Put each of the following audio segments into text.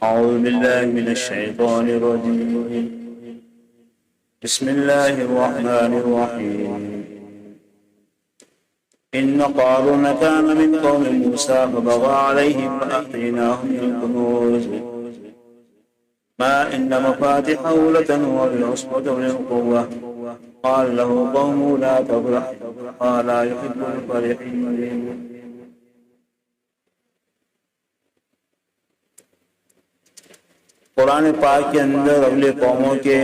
أعوذ بالله من الشيطان الرجيم. بسم الله الرحمن الرحيم. إن قارون كان من قوم موسى فبغى عليهم فآتيناه من الكنوز ما إن مفاتحه لتنوء بالعصبة أولي القوة قال له قومه لا تفرح قال لا يحب الفرحين. قرآن پاک کے اندر اگلے قوموں کے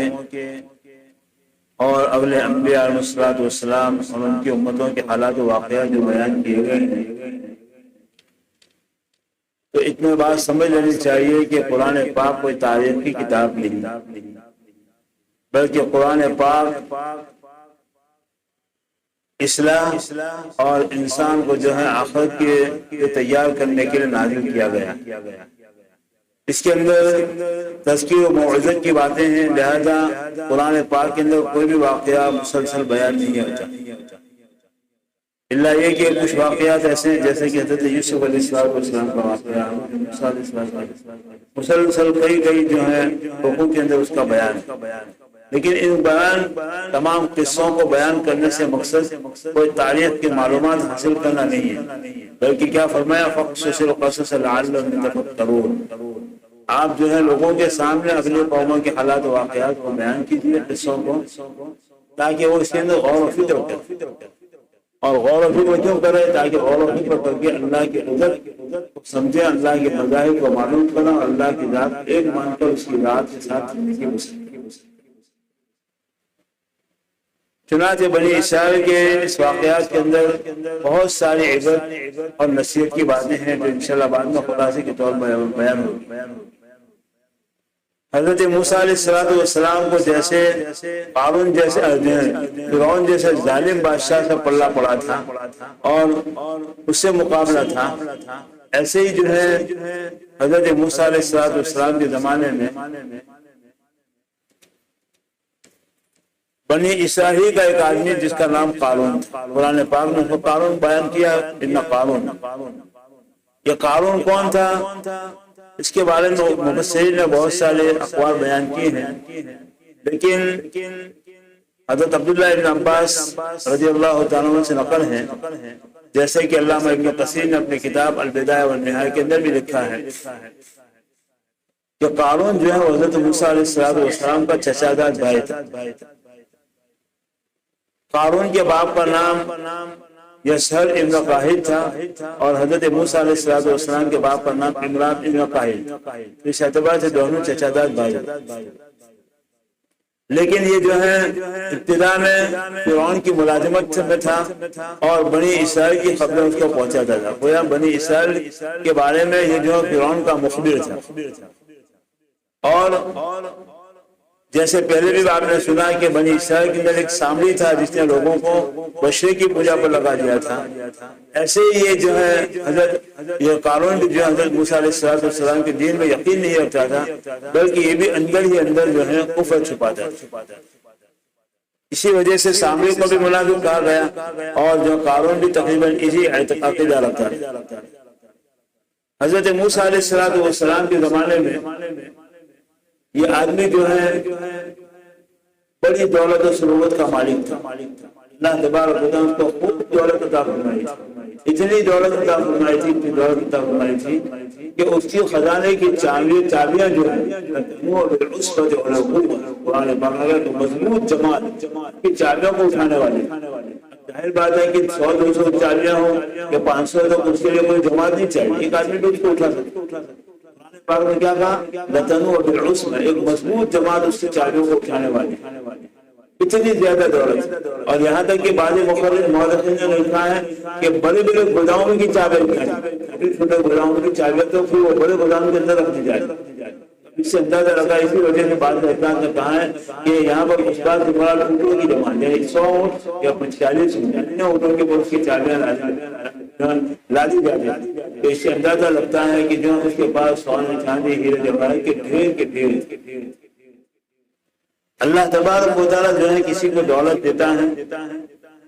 اور اگلے انبیاء علیہ الصلوۃ والسلام اور ان کی امتوں کے حالات و واقعات جو بیان کیے گئے ہیں، تو اتنے بات سمجھ لینی چاہیے کہ قرآن پاک کوئی تاریخ کی کتاب نہیں، بلکہ قرآن پاک اصلاح اور انسان کو جو ہے آخرت کے تیار کرنے کے لیے نازل کیا گیا۔ اس کے اندر تذکیر و موعظت کی باتیں ہیں، لہذا قرآن پاک کے اندر کوئی بھی واقعہ مسلسل بیان نہیں ہوتا، اللہ یہ کہ کچھ واقعات ایسے ہیں جیسے کہ حضرت یوسف علیہ السلام کا واقعہ، مسلسل کئی جو ہیں حقوق کے اندر اس کا بیان، لیکن ان بیان تمام قصوں کو بیان کرنے سے مقصد کوئی تاریخ کی معلومات حاصل کرنا نہیں ہے، بلکہ کیا فرمایا فَقْصُصِ الْقَصَصَ لَعَلَّهُمْ يَتَفَكَّرُونَ، آپ جو ہے لوگوں کے سامنے اگلے قوموں کے حالات و واقعات کو بیان کیجیے، قصوں کو، تاکہ وہ اس کے اندر غور و فکر کرے، اور غور و فکر کیوں کرے؟ تاکہ غور و فکر کر کے اللہ کی قدرت سمجھے، اللہ کے مظاہر کو معلوم کرنا، اور اللہ کی ذات ایک مان کر اس کی ذات کے ساتھ زندگی گزارے۔ چنانچہ بنی اسرائیل کے اس واقعات کے اندر بہت ساری عبرت اور نصیحت کی باتیں ہیں جو انشاءاللہ بعد میں خلاصے کے طور پر بیان ہوگی۔ حضرت موسیٰ علیہ السلام کو جیسے قارون جیسے فرعون جیسے ظالم بادشاہ سے پلہ پڑا تھا اور اس سے مقابلہ تھا، ایسے ہی جو ہے حضرت موسیٰ علیہ السلام کے زمانے میں بنی اسرائیل کا ایک آدمی جس کا نام قارون تھا، قرآن پاک نے قارون بیان کیا، ان قارون۔ یہ قارون کون تھا؟ اس کے بارے میں مفسرین نے بہت سارے اقوال بیان کیے ہیں، لیکن حضرت عبداللہ ابن عباس رضی اللہ تعالیٰ عنہ سے نقل ہے، جیسے کہ علامہ ابن کثیر نے اپنی کتاب البدایہ والنہایہ کے اندر بھی لکھا ہے کہ قارون جو ہے حضرت موسیٰ علیہ السلام کا چچا زاد بھائی تھا۔ قارون کے باپ کا نام یسہر ابن قاہد تھا اور حضرت موسیٰ علیہ السلام کے باپ کا نام عمران ابن قاہد، اس اعتبار سے دونوں چچا زاد بھائی، لیکن یہ جو ہے ابتدا میں فرعون کی ملازمت میں تھا اور بنی اسرائیل کی خبریں اس کو پہنچاتا تھا، گویا بنی اسرائیل کے بارے میں یہ جو فرعون کا مخبر تھا۔ اور جیسے پہلے بھی آپ نے سنا کہ بنی اسرائیل کے اندر ایک سامری تھا جس نے لوگوں کو بشرے کی پوجا پر لگا دیا تھا، ایسے ہی یہ جو ہے یہ قارون بھی جو حضرت موسیٰ علیہ السلام کے دین میں یقین نہیں رکھتا تھا، بلکہ یہ بھی اندر ہی اندر جو ہے کفر چھپاتا تھا۔ اسی وجہ سے سامری کو بھی منافق کہا گیا اور جو قارون بھی تقریباً اسی عقیدہ رکھتا ہے۔ حضرت موسیٰ علیہ السلام کے زمانے میں یہ آدمی جو ہے بڑی دولت و ثروت کا مالک تھا، اللہ تبارک و تعالیٰ اس کو خوب دولت عطا فرمائی تھی، اتنی دولت عطا فرمائی تھی کہ اس کی خزانے کی چابیاں جو ہیں قرآن پاک میں تو مضبوط جماعت کی چابیوں کو اٹھانے والے، ظاہر بات ہے کہ 100-200 چابیاں ہوں یا 500 تو اس کے لیے کوئی جماعت نہیں چاہیے، ایک آدمی بھی اس کو اٹھا سکتا۔ پاک نے کیا کہا؟ لَتَنُوءَ بِالْعُصْبَةِ، ایک مضبوط جماعت اس سے چابیوں کو اٹھانے والی، اتنی زیادہ دولت۔ اور یہاں تک کہ بعض مورخین نے لکھا ہے کہ بڑے بڑے گوداموں کی چابیاں اٹھائیں، چھوٹے گوداموں کی چابیاں تو پھر وہ بڑے گودام کے اندر رکھ دی جائے، اس سے اندازہ لگا۔ اسی وجہ سے بعض حضرات نے کہا ہے کہ یہاں پر مثقال ذرہ اونٹوں کی جماعت، یعنی 100 اونٹ یا 40 اونٹوں کے اوپر اس کی چابیاں لا دی جاتی ہے، تو اس سے اندازہ لگتا ہے کہ جو اس کے پاس سونے چاندی ہیرے جواہر کے ڈھیر کے ڈھیر۔ اللہ تبارک و تعالیٰ جو ہے کسی کو دولت دیتا ہے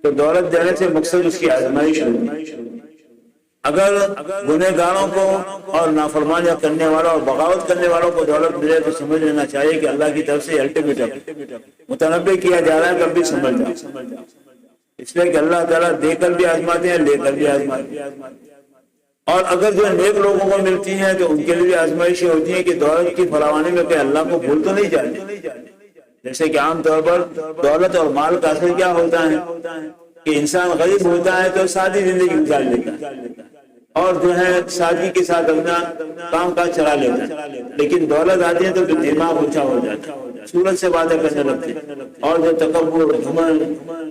تو دولت دینے سے مقصد اس کی آزمائش ہوگی، اگر گنہگاروں کو اور نافرمانیاں کرنے والوں اور بغاوت کرنے والوں کو دولت ملے تو سمجھ لینا چاہیے کہ اللہ کی طرف سے الٹیمیٹم متنبع کیا جا رہا ہے، کبھی سمجھ جاؤ، اس لیے کہ اللہ تعالیٰ دے کر بھی آزماتے ہیں، لے کر بھی آزماتے ہیں۔ اور اگر جو نیک لوگوں کو ملتی ہیں تو ان کے لیے آزمائشیں ہوتی ہیں کہ دولت کی فراوانی میں کہ اللہ کو بھول تو نہیں جاتے۔ جیسے کہ عام طور پر دولت اور مال کا اثر کیا ہوتا ہے کہ انسان غریب ہوتا ہے تو سادی زندگی گزار لیتا ہے اور جو ہے سادگی کے ساتھ اپنا کام کاج چلا لیتا ہے، لیکن دولت آتی ہے تو دماغ اونچا ہو جاتا ہے، صورت سے باتیں کرنے لگتے ہیں، اور جو تکبر، گھمنڈ،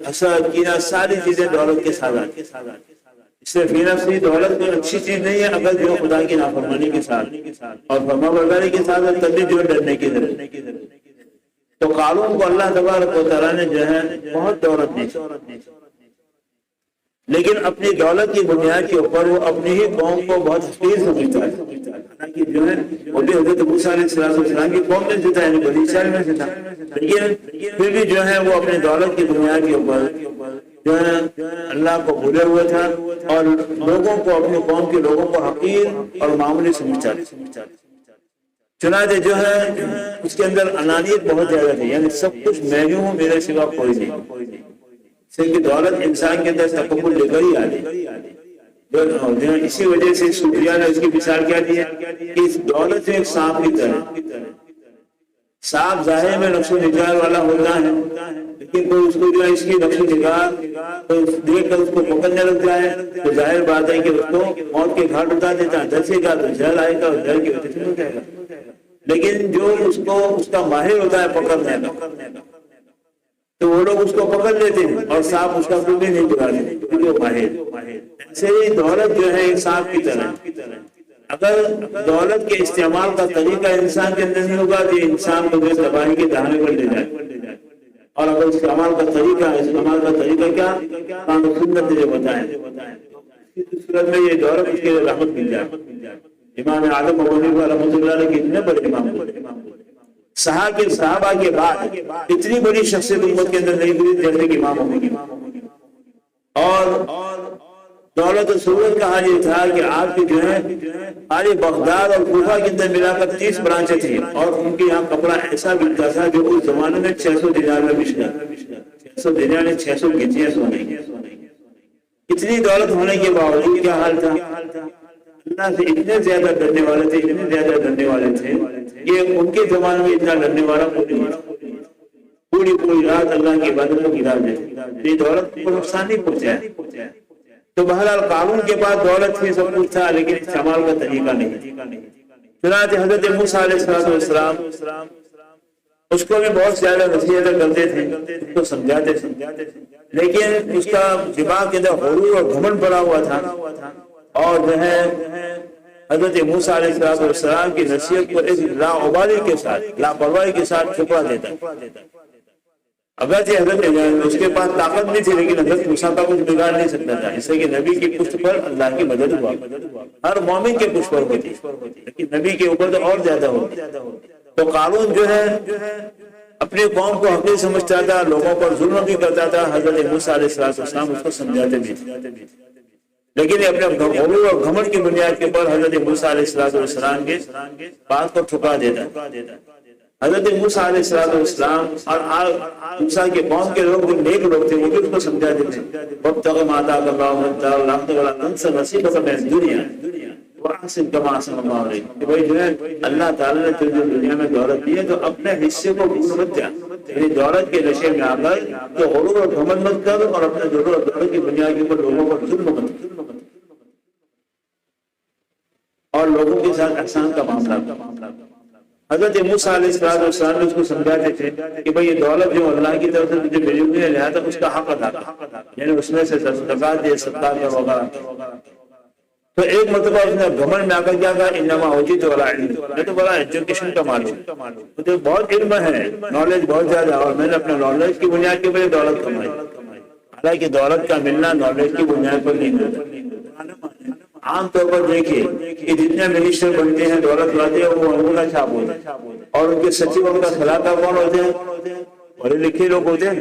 حسد، کینہ، ساری چیزیں دولت کے ساتھ آتی ہیں۔ اس سے فی نفسی دولت کوئی اچھی چیز نہیں ہے اگر جو خدا کی نافرمانی کے ساتھ اور فرمانبرداری کے ساتھ تبھی جو ڈرنے کی ضرورت۔ تو قارون کو اللہ تبارک و تعالیٰ نے جو ہے بہت دولت دی، لیکن اپنی دولت کی بنیاد کے اوپر وہ اپنی ہی قوم کو بہت حقیر سمجھتا ہے۔ حالانکہ جو ہے وہ بھی حضرت موسیٰ علیہ السلام کی قوم میں سے تھا، یعنی بنی اسرائیل میں سے تھا، لیکن پھر بھی جو ہے وہ اپنی دولت کی بنیاد کے اوپر جو ہے اللہ کو بھولے ہوئے تھا اور لوگوں کو، اپنی قوم کے لوگوں کو حقیر اور معمولی سمجھتا تھا۔ چنانچہ جو ہے اس کے اندر انانیت بہت زیادہ تھی، یعنی سب کچھ میں ہی ہوں، میرے سوا کوئی نہیں۔ کہ دولت انسان کے اندر تکبر لے کر ہی آتی، اسی وجہ سے صوفیاء نے اس کی مثال کیا دی ہے کہ اس دولت سے ایک سانپ کی طرح، سانپ ظاہر میں نقش و نگار والا ہوتا ہے، لیکن کوئی اس کو جو ہے اس کی نقش و نگار دیکھ کر اس کو پکڑنے لگ جائے تو ظاہر بات ہے کہ اس کو موت کے گھاٹ اتار دیتا ہے، ڈسے گا تو جل آئے گا اور جل کی وجہ سے ہو جائے گا۔ لیکن جو اس کو اس کا ماہر ہوتا ہے پکڑنے کا تو وہ لوگ اس کو پکڑ لیتے ہیں اور سانپ اس کا کوئی بھی نہیں چڑھاتے کیونکہ وہ ماہر۔ ایسے ہی دولت جو ہے ایک سانپ کی طرح، اگر دولت کے استعمال کا طریقہ انسان کے اندر نہیں ہوگا تو انسان کو جو تباہی کے دہانے پر لے جائے، اور اگر استعمال کا طریقہ کیا قرآن و سنت نے بتائیں، اس صورت میں یہ دولت اس کے رحمت مل جائے۔ امام اعظم ابو حنیفہ رحمۃ اللہ علیہ کے اتنے بڑے امام ہوتے، صحابہ کے بعد اتنی بڑی شخصیت امت کے اندر نہیں ہوئی جیسے کہ امام ابو حنیفہ۔ اور دولت و سہولت کا حال یہ تھا کہ آپ کی جو ہے آج بغداد اور کوفہ کے اندر ملا کر 30 برانچیں تھیں، اور ان کے یہاں کپڑا ایسا بکتا تھا جو اس زمانے میں 600 دینار میں بکتا، 600 دینار نے 600 گھنٹیاں سونے کی۔ اتنی دولت ہونے کے باوجود کیا حال تھا؟ اللہ سے اتنے زیادہ ڈرنے والے تھے کہ ان کے زمانے میں اتنا ڈرنے والا پوری رات اللہ کی عبادت میں گزار دیتے، یہ دولت کو نقصان نہیں پہنچایا۔ تو بہرحال قارون کے پاس دولت تھی، سب کچھ تھا، لیکن استعمال کا طریقہ نہیں۔ چنانچہ حضرت موسیٰ علیہ السلام اس کو بھی بہت زیادہ نصیحتیں کرتے تھے، اس کو سمجھاتے تھے، لیکن اس کا دماغ کے اندر غرور اور گھمنڈ پڑا ہوا تھا، اور جو ہے حضرت موسیٰ علیہ السلام کی نصیحت کو ایک لاپرواہی کے ساتھ ٹھکرا دیتا۔ اگرچہ حضرت اس کے پاس طاقت نہیں تھی، لیکن حضرت موسیٰ کا کچھ بگاڑ نہیں سکتا تھا، اس لیے کہ نبی کی پشت پر اللہ کی مدد ہوا، ہر مومن کے پشت پر ہوتی، لیکن نبی کے اوپر تو اور زیادہ ہوتی۔ تو قارون جو ہے اپنے قوم کو حقیر سمجھتا تھا، لوگوں پر ظلم بھی کرتا تھا، حضرت موسیٰ علیہ السلام اس کو سمجھاتے بھی تھے، لیکن اپنے غرور اور گھمنڈ کی بنیاد کے اوپر حضرت موسیٰ علیہ السلام کے بات کو ٹھکرا دیتا۔ حضرت موسیٰ علیہ السلام اور موسیٰ کے قوم کے لوگ جو نیک لوگ تھے وہ بھی اس کو سمجھاتے تھے، وَابْتَغِ مَا آتَاكَ اللَّهُ مِنَ الدَّارِ الْآخِرَةِ وَلَا تَنْسَ نَصِيبَكَ مِنَ الدُّنْيَا وَأَحْسِنْ كَمَا أَحْسَنَ اللَّهُ إِلَيْكَ۔ کہ بھائی جو ہے اللہ تعالیٰ نے تجھے دنیا میں دولت دی ہے تو اپنے حصے کو بھول مت جا، یعنی دولت کے نشے میں آ کر تو غرور اور گھمنڈ مت کر، اور اپنے غرور اور دولت کی بنیاد کے اوپر لوگوں پر ظلم مت کر، اور لوگوں کے ساتھ احسان کا معاملہ۔ حضرت موسیٰ علیہ السلام نے اس کو سمجھاتے تھے کہ بھئی یہ دولت جو اللہ کی طرف سے تجھے ملی ہوئی ہے لہذا اس کا حق ادا کر، یعنی اس میں سے زکات دے، صدقہ کر وغیرہ۔ تو ایک مرتبہ اس نے گھمنڈ میں آ کر کیا کہا، انما اوتیتہ علی علم، میں تو بڑا ایجوکیشن کا معلوم، مجھے بہت علم ہے، نالج بہت زیادہ، اور میں نے اپنے نالج کی بنیاد کے اوپر دولت کمائی۔ حالانکہ دولت کا ملنا نالج کی بنیاد پر نہیں ہوتا۔ عام طور پر دیکھیے کہ جتنے منسٹر بنتے ہیں دولت لاتے ہیں وہ انگوٹھا چھاپ ہوتے ہیں، اور ان کے سچیو ان کا سلاکار کون ہوتے ہیں؟ بڑے لکھے لوگ ہوتے ہیں،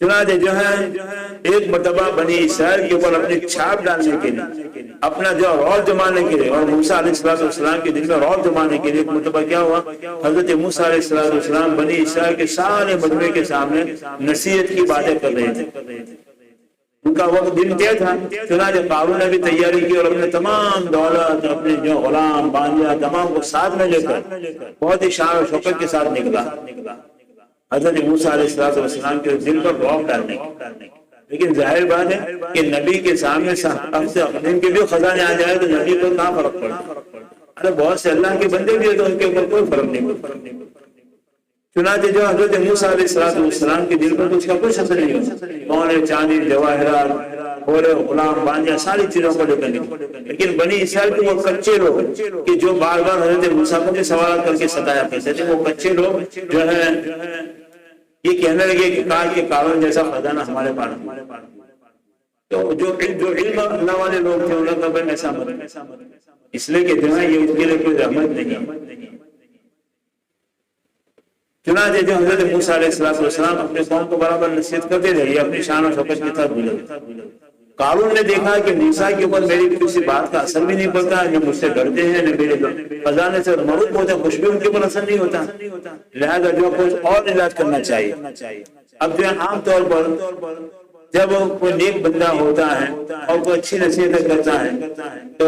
چنانچہ جو ہے ایک مرتبہ بنی اسرائیل کے اوپر اپنی چھاپ ڈالنے کے لیے، اپنا جو رعب جمانے کے لیے، اور موسیٰ علیہ السلام کے دل میں رعب جمانے کے لیے ایک مرتبہ کیا ہوا، حضرت موسیٰ علیہ السلام بنی اسرائیل کے سارے مجمع کے سامنے نصیحت کی باتیں کر رہے تھے۔ ان کا وقت دن طے تھا، چنانچہ قارون نے بھی تیاری کی اور اپنے تمام دولت، اپنے جو غلام بانجا تمام کو ساتھ میں لے کر بہت ہی شان و شوکت کے ساتھ نکلا حضرت موسیٰ علیہ السلام کے دل پر رعب ڈالنے کی۔ لیکن ظاہر بات ہے کہ نبی کے سامنے ان کے بھی خزانے آ جائے تو نبی کو کہاں فرق پڑتا؟ ارے بہت سے اللہ کے بندے بھی ہیں تو ان کے اوپر کوئی فرق نہیں پڑتا۔ چنانچہ جو حضرت موسیٰ علیہ السلام کے دل پر اس کا کچھ اثر نہیں ہوا، سونے چاندی جواہرات گھوڑے غلام بانجا ساری چیزوں کو لے کر نکلے۔ لیکن بنی اسرائیل کے وہ کچے لوگ کہ جو بار بار حضرت موسیٰ کو سوال کر کے ستایا کرتے تھے، وہ کچے لوگ جو ہے یہ کہنے لگے کہ کاش کہ قارون جیسا خزانہ ہمارے پاس۔ تو جو علم اللہ والے لوگ تھے انہوں نے کہا ایسا مت، اس لیے کہ جو ہے یہ اس کے لیے کوئی رحمت نہیں۔ چنانچہ جو حضرت موسیٰ علیہ السلام اپنے قوم کو برابر نصیحت کرتے رہے، اپنی شان و شوکت کے ساتھ گزرے۔ قارون نے دیکھا کہ موسیٰ کے اوپر میری کسی بات کا اثر بھی نہیں پڑتا، نہ مجھ سے ڈرتے ہیں نہ میرے خزانے سے معروف ہوتے ہیں، کچھ بھی ان کے اوپر اثر نہیں ہوتا، لہذا جو کچھ اور علاج کرنا چاہیے۔ اب جو عام طور پر جب کوئی نیک بندہ ہوتا ہے اور کوئی اچھی نصیحت کرتا ہے تو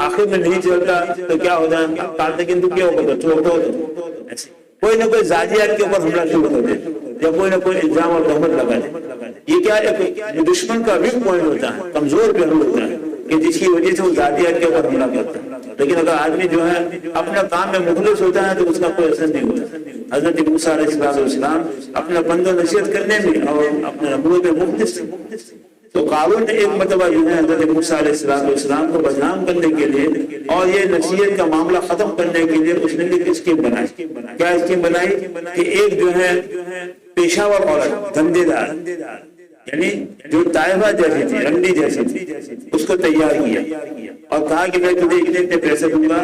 آخر میں نہیں چلتا تو کیا ہوتا ہے، کہتے کہ تو کیا ہوگا، کوئی نہ کوئی زاجیات کے اوپر حملہ شروع کر دے یا کوئی نہ کوئی الزام اور تہمت لگا دے۔ یہ کیا ہے، دشمن کا ویک پوائنٹ ہوتا ہے، کمزور پہلو ہوتا ہے کہ جس کی وجہ سے وہ زاجیات کے اوپر حملہ کرتا ہے۔ لیکن اگر آدمی جو ہے اپنا کام میں مخلص ہوتا ہے تو اس کا کوئی اثر نہیں ہوتا۔ حضرت موسیٰ علیہ السلام اپنا بند و نصیحت کرنے میں اور اپنے نبوت میں مخلص تھے۔ تو قارون نے ایک مرتبہ جو ہے حضرت موسیٰ علیہ السلام کو بدنام کرنے کے لیے اور یہ نصیحت کا معاملہ ختم کرنے کے لیے اس نے ایک اسکیم بنائی۔ کیا اسکیم بنائی کہ ایک جو ہے پیشہ ور عورت، دھندے دار، یعنی جو طائفہ جیسی تھی، رنڈی جیسی تھی، اس کو تیار کیا اور کہا کہ میں تجھے اتنے پیسے دوں گا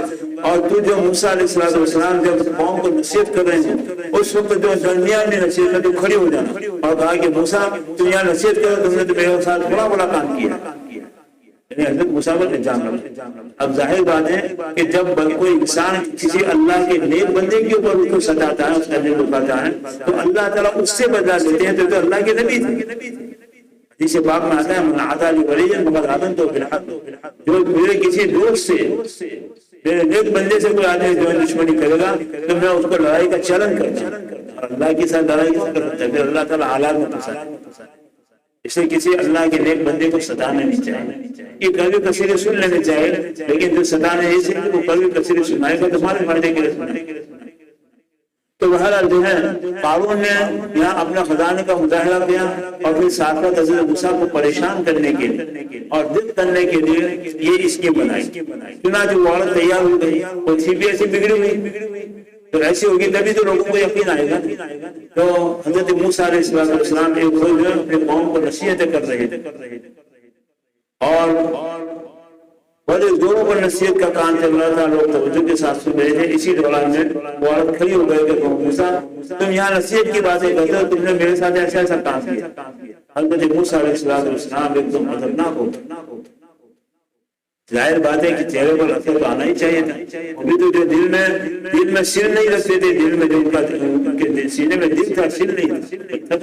اور تو جو موسیٰ علیہ السلام جب قوم کو نصیحت کر رہے ہیں اس وقت جو درمیان میں نصیحت میں تو کھڑی ہو جانا اور کہا کہ موسیٰ تو یہاں نصیحت کرو، تم نے تو میرے ساتھ بڑا کام کیا۔ یعنی حضرت موسیٰ پر الزام لگا۔ اب ظاہر بات ہے کہ جب کوئی انسان کسی اللہ کے نیک بندے کے اوپر اس کو ستاتا ہے، اس کا دل دکھاتا ہے تو اللہ تعالیٰ اس سے بدلہ لیتے ہیں۔ تو اللہ کے نبی تھے، حدیث پاک میں آتا ہے من عادى لي وليا فقد آذنته بالحق، جو میرے کسی دوست سے، میرے نیک بندے سے کوئی آدمی جو دشمنی کرے گا تو میں اس کو لڑائی کا چلن کرتا ہوں، اور اللہ کے ساتھ لڑائی کیسے کر سکتا ہے؟ پھر اللہ تعالیٰ حالات میں پھنساتا ہے۔ اس لیے کسی اللہ کے نیک بندے کو ستانا نہیں چاہیے، یہ کبھی کثیر سن لینے چاہیے، لیکن جو ستانا ہے کہ وہ کبھی کثیر سنائے گا تمہارے فائدے کے لیے سنائے گا۔ تو بہرحال جو ہے قارون نے یہاں اپنا خزانے کا مظاہرہ کیا اور پھر ساتھ ساتھ حضرت موسیٰ کو پریشان کرنے کے لیے اور ضد کرنے کے لیے یہ اسکیم بنائی۔ چنانچہ وہ عورت تیار ہو گئی، وہ تھی بھی ایسی بگڑی ہوئی، تو ایسی ہوگی تبھی تو لوگوں کو یقین آئے گا۔ تو حضرت موسیٰ علیہ السلام ایک روز اپنے قوم کو نصیحتیں کر رہے تھے اور بڑے زوروں پر نصیحت کا کام چل رہا تھا، لوگ توجہ کے ساتھ سن رہے تھے۔ اسی دوران میں وہ عورت کھڑی ہو گئے کہ موسیٰ تم یہاں نصیحت کی باتیں کرتے ہو، تم نے میرے ساتھ ایسا کام کیا۔ حضرت موسیٰ علیہ السلام ایک دم خطرناک ہو، ظاہر بات ہے کہ چہرے پر اثر تو آنا ہی چاہیے تھا، ابھی تو جو دل میں سر نہیں رکھتے تھے، دل میں جو ان کے سینے میں دل تھا، سر نہیں تھا،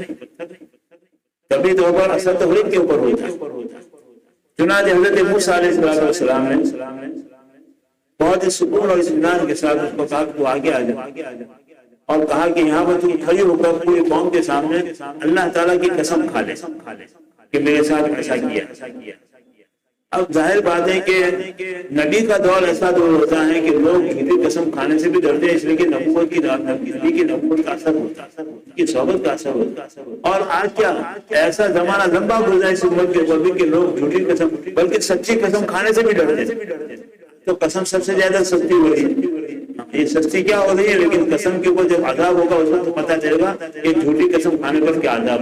تبھی تو اوپر اثر تو ہر کے اوپر ہوتا ہے۔ چنانچہ حضرت موسیٰ علیہ السلام نے بہت ہی سکون اور اطمینان کے ساتھ اس کو کہا کہ تو آگے آ جا، اور کہا کہ یہاں پر تم کھڑی ہو کر پوری قوم کے سامنے اللہ تعالیٰ کی قسم کھا لے کہ میرے ساتھ ایسا کیا۔ اب ظاہر بات ہے کہ نبی کا دور ایسا دور ہوتا ہے کہ لوگ جھوٹی قسم کھانے سے بھی ڈرتے ہیں، اس لیے کہ نبوت کی نبی کی نبوت کا اثر ہوتا ہے، کی صحبت کا اثر ہوتا ہے۔ اور آج کیا ایسا زمانہ لمبا گزرا اس امت کے اوپر بھی کہ لوگ جھوٹی قسم بلکہ سچی قسم کھانے سے بھی ڈرتے ہیں۔ تو قسم سب سے زیادہ سستی ہو رہی ہے، یہ سستی کیا ہو رہی ہے، لیکن قسم کے اوپر جب عذاب ہوگا اس وقت پتہ چلے گا کہ جھوٹی قسم کھانے پر کیا عذاب،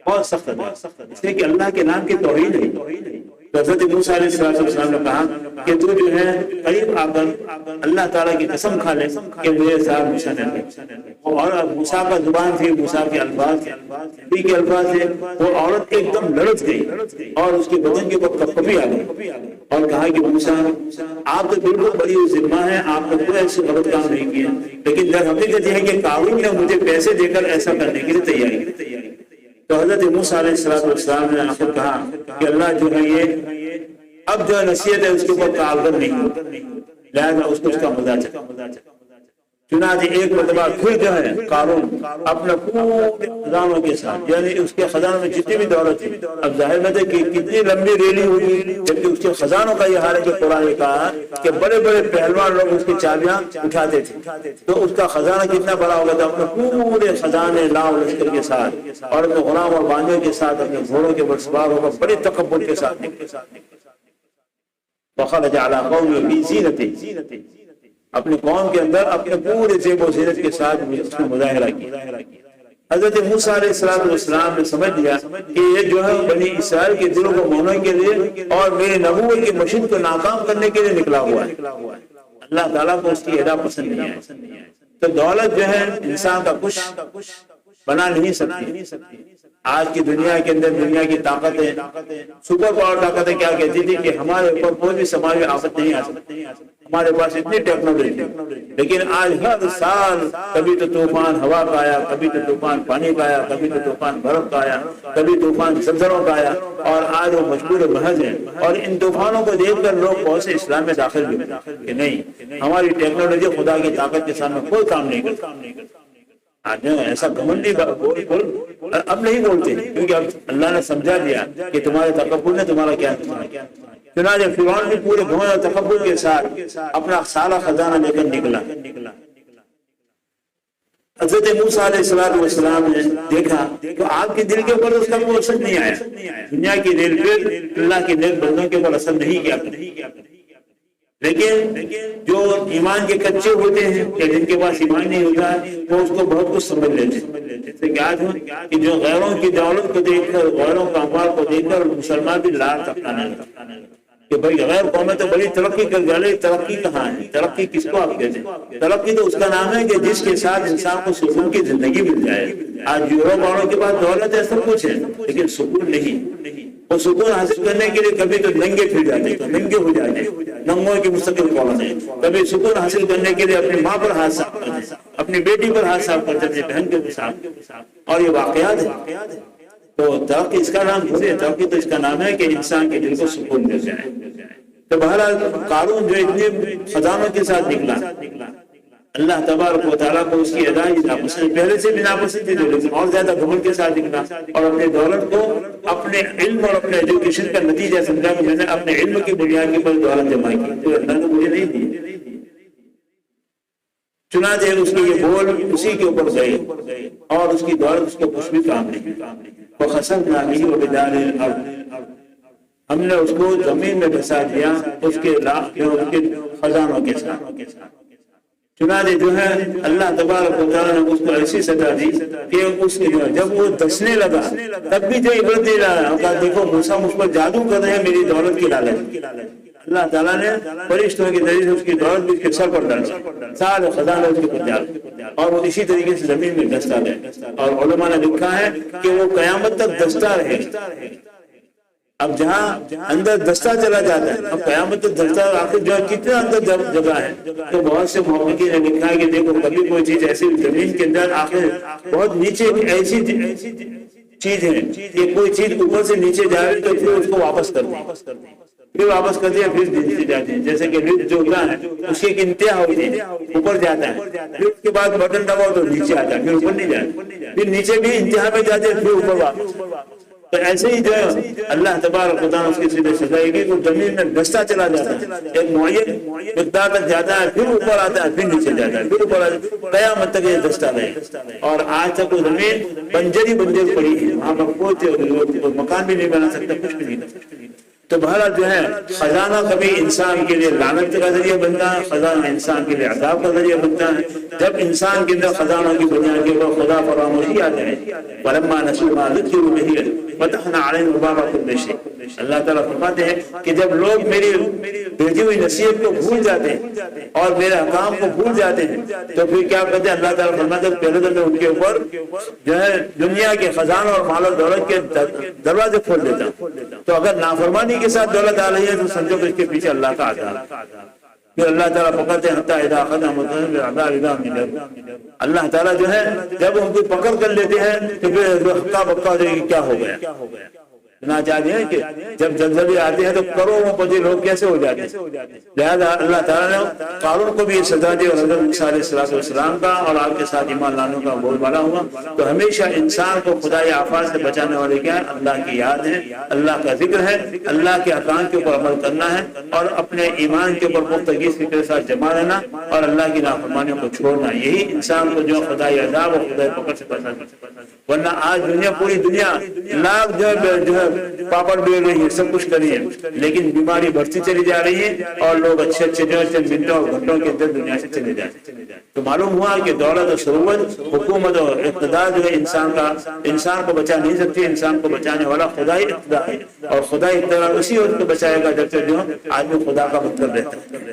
بہت سخت عذاب، اس لیے کہ اللہ کے نام کی توہین ہے۔ تو حضرت موسیٰ علیہ السلام نے کہا کہ تو جو ہے قریب آ کر اللہ تعالیٰ کی قسم کھا لے کہ میرے ساتھ موسیٰ نے اور موسیٰ کا زبان تھی، موسیٰ کے الفاظ تھے، نبی کے الفاظ تھے، وہ عورت ایک دم لڑک گئی اور اس کے بدن کے اوپر کپکپی آ گئی اور کہا کہ موسیٰ آپ تو بالکل بڑی ذمہ ہیں، آپ نے کوئی ایسے غلط کام نہیں کیا، لیکن در حقیقت یہ ہے کہ قارون نے مجھے پیسے دے کر ایسا کرنے کے لیے تیاری کی۔ تو حضرت موسیٰ علیہ السلام نے آخر کہا کہ اللہ جو ہے یہ اب جو نصیحت ہے اس کے اوپر کارگر نہیں ہو، لہذا اس کو اس کا مزہ چکا۔ چنانچہ ایک مرتبہ پھر جو ہے قارون اپنے پورے خزانوں کے ساتھ، یعنی اس کے خزانوں میں جتنی بھی دولت تھی، اب ظاہر بات ہے کہ کتنی لمبی ریلی ہوگی، جبکہ اس کے خزانوں کا یہ حال ہے کہ قرآن نے کہا کہ بڑے بڑے پہلوان لوگ اس کی چابیاں اٹھاتے تھے، تو اس کا خزانہ کتنا بڑا ہوگا تھا، اپنے پورے خزانے لاؤ لشکر کے ساتھ اور اپنے غلام اور بانجوں کے ساتھ اپنے گھوڑوں کے پر سوار ہو کر بڑے تکبر کے ساتھ وخرج علی قومه فی زینته، اپنے قوم کے اندر اپنے پورے زیب و زینت کے ساتھ اس نے مظاہرہ کیا۔ حضرت موسیٰ علیہ السلام نے سمجھ لیا کہ یہ جو ہے بنی اسرائیل کے دلوں کو موڑنے کے لیے اور میرے نبوت کے مشن کو ناکام کرنے کے لیے نکلا ہوا ہے۔ اللہ تعالیٰ کو اس کی ادا پسند نہیں ہے۔ تو دولت جو ہے انسان کا کچھ بنا نہیں سکتی۔ آج کی دنیا کے اندر دنیا کی طاقتیں، سپر پاور طاقتیں کیا کہتی تھی کہ ہمارے اوپر کوئی بھی سماجی آفت نہیں آ سکتی، ہمارے پاس اتنی ٹیکنالوجی، لیکن آج ہر سال کبھی تو طوفان ہوا کا آیا، کبھی تو طوفان پانی کا آیا، کبھی تو طوفان برف کا آیا، کبھی طوفان زلزلوں کا آیا، اور آج وہ مجبور محض ہیں۔ اور ان طوفانوں کو دیکھ کر لوگ بہت سے اسلام میں داخل بھی کہ نہیں، ہماری ٹیکنالوجی خدا کی طاقت کے سامنے کوئی کام نہیں کرتی۔ آج ایسا گھمنڈی اب نہیں بولتے، کیونکہ اب اللہ نے سمجھا دیا کہ تمہارے تکبر نے تمہارا کیا کیا۔ چنانچہ فرعون نے پورے گھمنڈ اور تکبر کے ساتھ اپنا سارا خزانہ لے کر نکلا۔ حضرت موسیٰ علیہ السلام نے دیکھا تو آپ کے دل کے اوپر اس کا کوئی اثر نہیں آیا، دنیا کی ریل پہ اللہ کے نیک بندوں کے اوپر اثر نہیں کیا، لیکن جو ایمان کے کچے ہوتے ہیں یا جن کے پاس ایمان نہیں ہوتا وہ اس کو بہت کچھ سمجھ لیتے ہیں کہ جو غیروں کی دولت کو دیکھ کر، غیروں کا اموال کو دیکھ کر مسلمان بھی لار ٹپکانے لگتا کہ بھائی غیر قومیں تو بڑی ترقی کر گئے، ترقی کہاں ہے؟ ترقی کس کو آپ کہتے ہیں؟ ترقی تو اس کا نام ہے کہ جس کے ساتھ انسان کو سکون کی زندگی مل جائے۔ آج یورپ والوں کے پاس دولت ہے، سب کچھ ہے، لیکن سکون نہیں۔ وہ سکون حاصل کرنے کے لیے کبھی تو ننگے پھر جاتے، تو ننگے ہو جاتے، ننگوں کی مستقل قوم ہے۔ کبھی سکون حاصل کرنے کے لیے اپنی ماں پر ہاتھ صاف کرتے، اپنی بیٹی پر ہاتھ صاف کرتے، اپنی بہن کے ساتھ، اور یہ واقعات ہے۔ تو ترقی اس کا نام تھوڑی ہے، ترقی تو اس کا نام ہے کہ انسان کے دل کو سکون مل جائے۔ تو بہرحال قارون جو اتنے خزانوں کے ساتھ نکلا، اللہ تبارک و تعالیٰ کو اس کی ادائی ناپسند، پہلے سے بھی ناپسند تھی، لیکن اور زیادہ گھمنڈ کے ساتھ نکلا اور اپنے دولت کو اپنے علم اور اپنے ایجوکیشن کا نتیجہ سمجھا کہ میں نے اپنے علم کی بنیاد کے پر دولت جمع کی، تو اللہ نے مجھے نہیں دی۔ چنانچہ اس کے یہ بول اسی کے اوپر گئے اور اس کی دولت اس کو کچھ بھی کام نہیں۔ وَخَسَفْنَا بِهِ وَبِدَارِهِ الْأَرْضِ، ہم نے اس کو زمین میں دھسا دیا اس کے خزانوں کے ساتھ۔ چنانچہ جو ہے اللہ تبارک و تعالیٰ نے اس کو ایسی سزا دی کہ اس کے جب وہ دھسنے لگا تب بھی جو عبرت دے رہا ہے، دیکھو موسیٰ مجھ پر جادو کر رہے ہیں میری دولت کی لالچ۔ اللہ تعالیٰ نے فرشتوں کے ذریعے اس کی دولت بھی اس کے سر پر ڈالا، سارے خزانے اس کے پر ڈال، اور وہ اسی طریقے سے زمین میں دھستا رہے۔ اور علماء نے لکھا ہے کہ وہ قیامت تک دھستا رہے۔ اب جہاں اندر دستہ چلا جاتا ہے، اب قیامت تک دستہ آخر جو کتنا اندر جگہ ہے، تو بہت سے محققین نے لکھا ہے کہ دیکھو کبھی کوئی چیز ایسی زمین کے اندر آخر بہت نیچے ایسی چیز ہے کہ کوئی چیز اوپر سے نیچے جائے تو پھر اس کو واپس کر دیں، پھر واپس کر دیا پھر نیچے جاتے ہیں، جیسے کہ لفٹ جو ہوتا ہے اس کی ایک انتہا ہوتی ہے، اوپر جاتا ہے، پھر اس کے بعد بٹن دباؤ تو نیچے آتا ہے، پھر اوپر نہیں جاتا، پھر نیچے بھی انتہا میں جاتے ہیں، پھر اوپر واپس۔ تو ایسے ہی جو ہے اللہ تبارک و تعالیٰ اس کی سیدھے سزائے گی، وہ زمین میں دھستا چلا جاتا ہے، ایک معین مقدار تک جاتا ہے، پھر اوپر آتا ہے، پھر نیچے جاتا ہے، پھر اوپر آتا ہے، قیامت تک یہ دھستا رہے۔ اور آج تک وہ زمین بنجر پڑی ہے، وہاں پر کوئی مکان بھی نہیں بنا سکتا، کچھ بھی نہیں۔ تو بہرحال جو ہے خزانہ کبھی انسان کے لیے لعنت کا ذریعہ بنتا ہے، خزانہ انسان کے لیے عذاب کا ذریعہ بنتا ہے۔ جب انسان کے اندر خزانوں کی بنیاد کے اوپر خدا فراموشی آ جائے، وَلَمَّا نَسُوا مَا ذُكِّرُوا بِهِ فَتَحْنَا عَلَيْهِمْ أَبْوَابَ كُلِّ شَيْءٍ۔ اللہ تعالیٰ فرماتے ہیں کہ جب لوگ میری بھیجی ہوئی نصیحت کو بھول جاتے ہیں اور میرے احکام کو بھول جاتے ہیں تو پھر کیا کرتے ہیں؟ اللہ تعالیٰ فرماتے ہیں پہلے تو میں ان کے اوپر جو ہے دنیا کے خزانوں اور مال و دولت کے دروازے کھول دیتا ہوں۔ تو اگر نافرمانی کے ساتھ دولت آ رہی ہے تو سمجھو کہ اس کے پیچھے اللہ کا عذاب۔ پھر اللہ تعالیٰ پکڑتے ہیں حتیٰ اذا اخذ بالعذاب اذا هم يجأرون۔ اللہ تعالیٰ جو ہے جب ان کو پکڑ کر لیتے ہیں تو پھر ہکا بکا ہو جائے گی، کیا ہو گیا؟ نہ چاہتے ہیں کہ جب زلزلے آتے ہیں تو کروڑوں پتی لوگ کیسے ہو جاتے ہیں۔ لہذا اللہ تعالیٰ نے قارون کو بھی یہ سزا دی اور حضرت موسیٰ علیہ السلام کا اور آپ کے ساتھ ایمان لانے کا بول بالا ہوا۔ تو ہمیشہ انسان کو خدائی آفات سے بچانے والے کیا ہے؟ اللہ کی یاد ہے، اللہ کا ذکر ہے، اللہ کے احکام کے اوپر عمل کرنا ہے اور اپنے ایمان کے اوپر پختگی کے ساتھ جمع رہنا اور اللہ کی نافرمانیوں کو چھوڑنا، یہی انسان کو جو خدائی عذاب اور خدائی پکڑ سے بچانا۔ ورنہ آج دنیا، پوری دنیا لاکھ جو ہے پاپڑ بیل رہی ہے، سب کچھ کری ہے، لیکن بیماری بڑھتی چلی جا رہی ہے اور لوگ اچھے جو چند منٹوں اور گھنٹوں کے اندر دنیا سے چلے جاتے ہیں۔ تو معلوم ہوا کہ دولت اور ثروت، حکومت اور اقتدار جو ہے انسان کو بچا نہیں سکتی۔ انسان کو بچانے والا خدائی اقتدار ہے اور خدائی اقتدار اسی وقت کو بچائے گا جب تک جو آدمی خدا کا مطلب رہتا ہے۔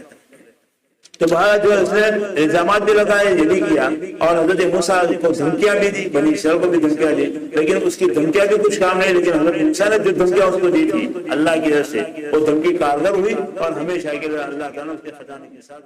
تو بہرحال جو ہے اس نے الزامات بھی لگائے، یہ بھی کیا اور حضرت موسیٰ کو دھمکیاں بھی دی، بنی اسرائیل کو بھی دھمکیاں دی، لیکن اس کی دھمکیاں بھی کچھ کام نہیں۔ لیکن حضرت موسیٰ نے جو دھمکیاں اس کو دی تھی اللہ کی طرف سے، وہ دھمکی کارگر ہوئی اور ہمیشہ کے لیے اللہ تعالیٰ اس کے خزانے کے ساتھ